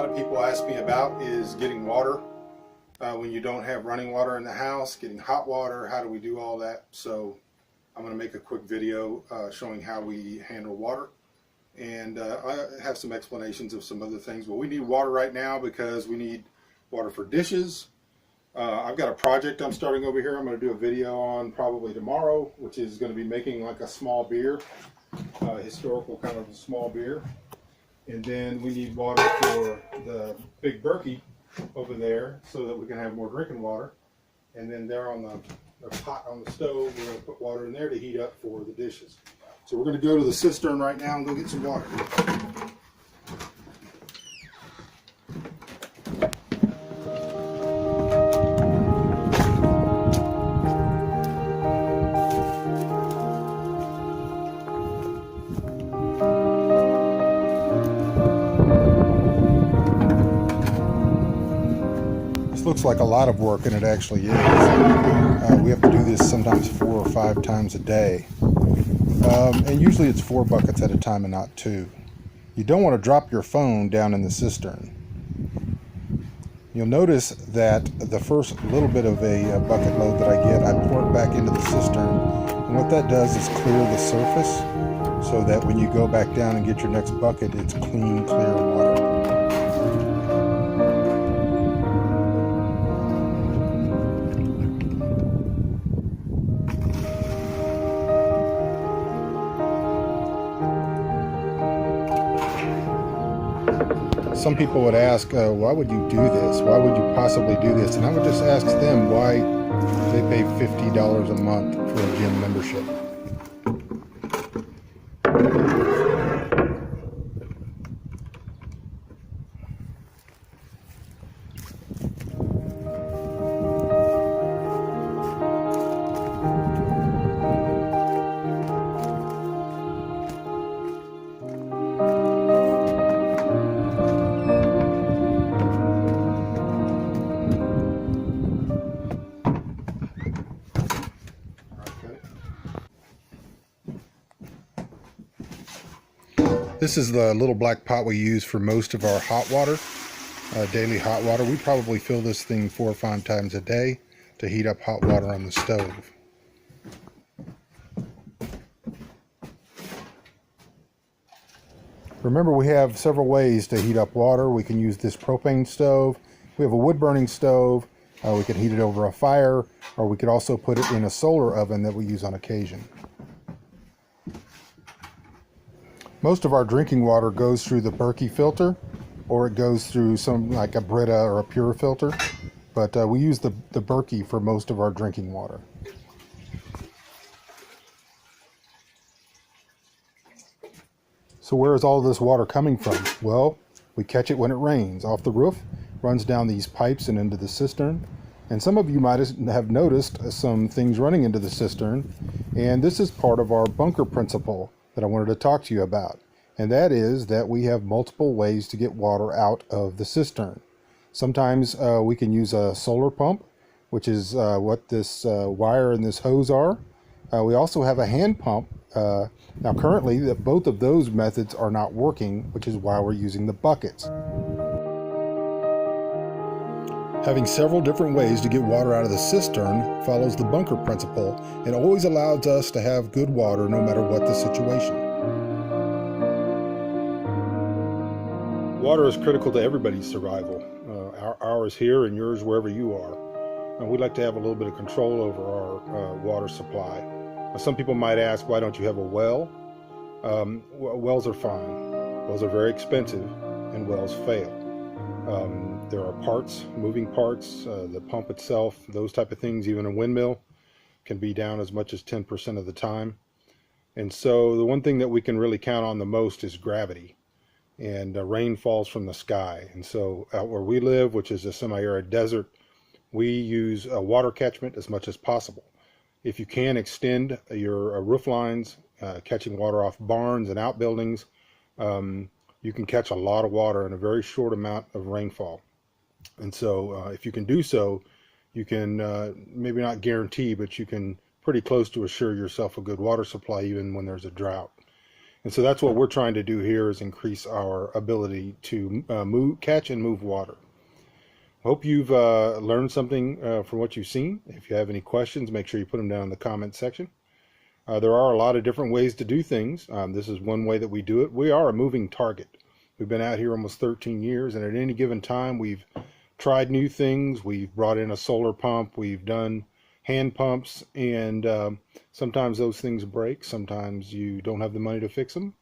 lot of people ask me about is getting water when you don't have running water in the house, getting hot water. How do we do all that? So I'm going to make a quick video showing how we handle water, and I have some explanations of some other things. Well, we need water right now because we need water for dishes. I've got a project I'm starting over here. I'm going to do a video on probably tomorrow, which is going to be making like a small beer, historical kind of a small beer. And then we need water for the big Berkey over there so that we can have more drinking water. And then there on the pot on the stove, we're going to put water in there to heat up for the dishes. So we're going to go to the cistern right now and go get some water. Looks like a lot of work, and it actually is. We have to do this sometimes 4 or 5 times a day, and usually it's 4 buckets at a time and not 2. You don't want to drop your phone down in the cistern. You'll notice that the first little bit of a bucket load that I get, I pour it back into the cistern, and what that does is clear the surface so that when you go back down and get your next bucket, it's clean, clear water. Some people would ask, why would you do this? Why would you possibly do this? And I would just ask them why they pay $50 a month for a gym membership. This is the little black pot we use for most of our hot water, daily hot water. We probably fill this thing 4 or 5 times a day to heat up hot water on the stove. Remember, we have several ways to heat up water. We can use this propane stove. We have a wood burning stove. We could heat it over a fire, or we could also put it in a solar oven that we use on occasion. Most of our drinking water goes through the Berkey filter, or it goes through some like a Brita or a Pure filter, but we use the Berkey for most of our drinking water. So where is all this water coming from? Well, we catch it when it rains off the roof, runs down these pipes and into the cistern. And some of you might have noticed some things running into the cistern, and this is part of our bunker principle that I wanted to talk to you about, and that is that we have multiple ways to get water out of the cistern. Sometimes we can use a solar pump, which is what this wire and this hose are. We also have a hand pump. Now currently both of those methods are not working, which is why we're using the buckets. Having several different ways to get water out of the cistern follows the bunker principle and always allows us to have good water no matter what the situation. Water is critical to everybody's survival. Ours here and yours wherever you are. And we'd like to have a little bit of control over our water supply. Some people might ask, why don't you have a well? Wells are fine. Wells are very expensive, and wells fail. There are parts, moving parts, the pump itself, those type of things. Even a windmill can be down as much as 10% of the time. And so the one thing that we can really count on the most is gravity. And rain falls from the sky. And so out where we live, which is a semi-arid desert, we use a water catchment as much as possible. If you can extend your roof lines, catching water off barns and outbuildings, you can catch a lot of water in a very short amount of rainfall. And so if you can do so, you can maybe not guarantee, but you can pretty close to assure yourself a good water supply even when there's a drought. And so that's what we're trying to do here, is increase our ability to catch and move water. Hope you've learned something from what you've seen. If you have any questions, make sure you put them down in the comment section. There are a lot of different ways to do things. This is one way that we do it. We are a moving target. We've been out here almost 13 years, and at any given time, we've tried new things. We've brought in a solar pump. We've done hand pumps, and sometimes those things break. Sometimes you don't have the money to fix them.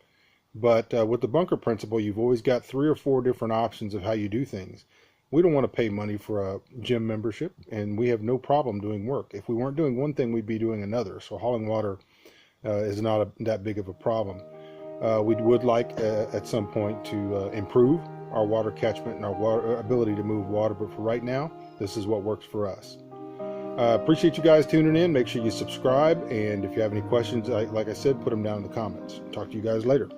But with the bunker principle, you've always got 3 or 4 different options of how you do things. We don't want to pay money for a gym membership, and we have no problem doing work. If we weren't doing one thing, we'd be doing another. So hauling water is not that big of a problem. We would like at some point to improve our water catchment and our ability to move water, but for right now, this is what works for us. Appreciate you guys tuning in. Make sure you subscribe, and if you have any questions, like I said, put them down in the comments. Talk to you guys later.